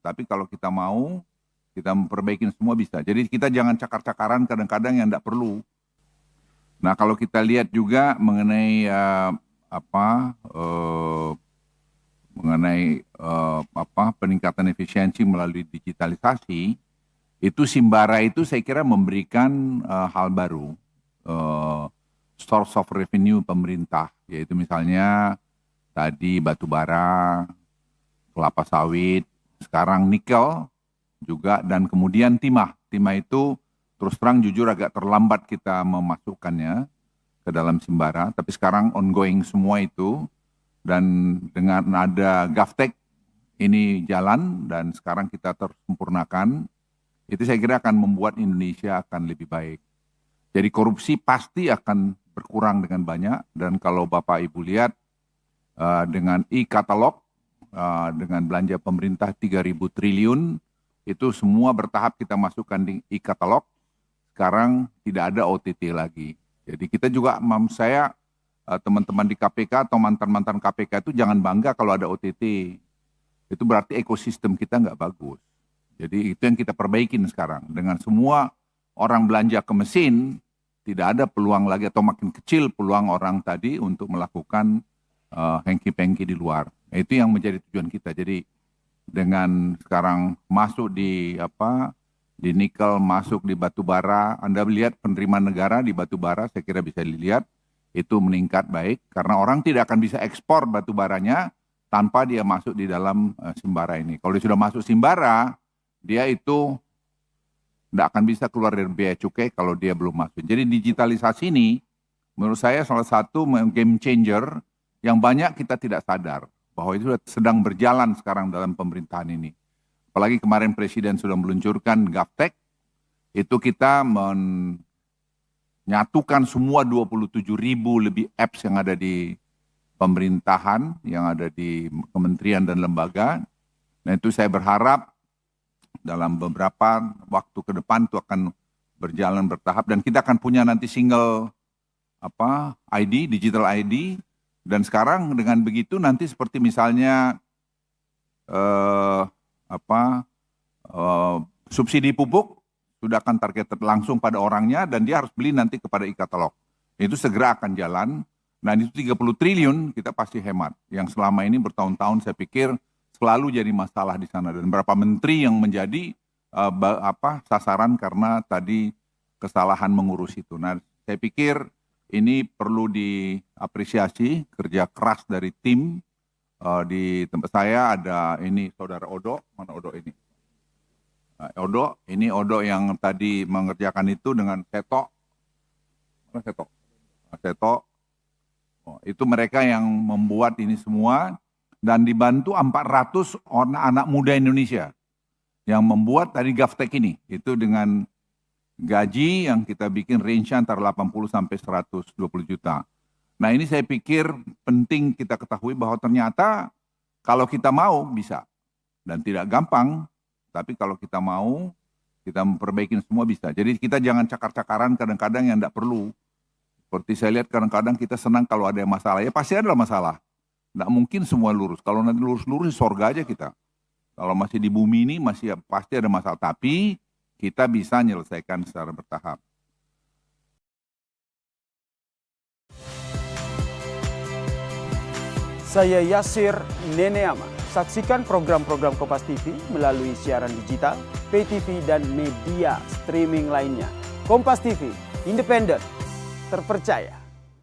tapi kalau kita mau, kita memperbaiki semua bisa. Jadi kita jangan cakar-cakaran kadang-kadang yang tidak perlu. Nah, kalau kita lihat juga mengenai peningkatan efisiensi melalui digitalisasi, itu Simbara itu saya kira memberikan hal baru, source of revenue pemerintah, yaitu misalnya tadi batu bara, kelapa sawit, sekarang nikel juga, dan kemudian timah. Timah itu terus terang jujur agak terlambat kita memasukkannya ke dalam Simbara, tapi sekarang ongoing semua itu, dan dengan ada GovTech ini jalan dan sekarang kita tersempurnakan, itu saya kira akan membuat Indonesia akan lebih baik. Jadi korupsi pasti akan berkurang dengan banyak, dan kalau Bapak Ibu lihat dengan e-katalog, dengan belanja pemerintah 3.000 triliun, itu semua bertahap kita masukkan di e-katalog, sekarang tidak ada OTT lagi. Jadi kita juga, saya teman-teman di KPK atau mantan-mantan KPK itu jangan bangga kalau ada OTT. Itu berarti ekosistem kita nggak bagus. Jadi itu yang kita perbaikin sekarang. Dengan semua orang belanja ke mesin, tidak ada peluang lagi atau makin kecil peluang orang tadi untuk melakukan hengki-pengki di luar. Itu yang menjadi tujuan kita. Jadi dengan sekarang masuk di nikel, masuk di batu bara, Anda lihat penerimaan negara di batu bara, saya kira bisa dilihat itu meningkat baik karena orang tidak akan bisa ekspor batu baranya tanpa dia masuk di dalam Simbara ini. Kalau dia sudah masuk Simbara, dia itu tidak akan bisa keluar dari biaya cukai kalau dia belum masuk. Jadi digitalisasi ini menurut saya salah satu game changer yang banyak kita tidak sadar bahwa itu sedang berjalan sekarang dalam pemerintahan ini. Apalagi kemarin Presiden sudah meluncurkan GovTech, itu kita menyatukan semua 27.000 lebih apps yang ada di pemerintahan, yang ada di kementerian dan lembaga. Nah itu saya berharap dalam beberapa waktu ke depan itu akan berjalan bertahap, dan kita akan punya nanti single ID, digital ID, dan sekarang dengan begitu nanti seperti misalnya subsidi pupuk sudah akan targeted langsung pada orangnya dan dia harus beli nanti kepada e-katalog. Itu segera akan jalan. Nah itu 30 triliun kita pasti hemat. Yang selama ini bertahun-tahun saya pikir selalu jadi masalah di sana, dan berapa menteri yang menjadi sasaran karena tadi kesalahan mengurus itu. Nah saya pikir ini perlu diapresiasi kerja keras dari tim. Di tempat saya ada ini saudara Odo, mana Odo ini? Odo, ini Odo yang tadi mengerjakan itu dengan Seto. Mana Seto? Seto. Itu mereka yang membuat ini semua dan dibantu 400 anak muda Indonesia yang membuat tadi GovTech ini. Itu dengan gaji yang kita bikin range antara 80 sampai 120 juta. Nah ini saya pikir penting kita ketahui bahwa ternyata kalau kita mau bisa, dan tidak gampang, tapi kalau kita mau, kita memperbaiki semua bisa. Jadi kita jangan cakar-cakaran kadang-kadang yang tidak perlu. Seperti saya lihat kadang-kadang kita senang kalau ada masalah, ya pasti ada masalah. Tidak mungkin semua lurus, kalau nanti lurus-lurus sorga aja kita. Kalau masih di bumi ini masih pasti ada masalah, tapi kita bisa menyelesaikan secara bertahap. Saya Yasir Neneama. Saksikan program-program Kompas TV melalui siaran digital, pay TV, dan media streaming lainnya. Kompas TV, independen, terpercaya.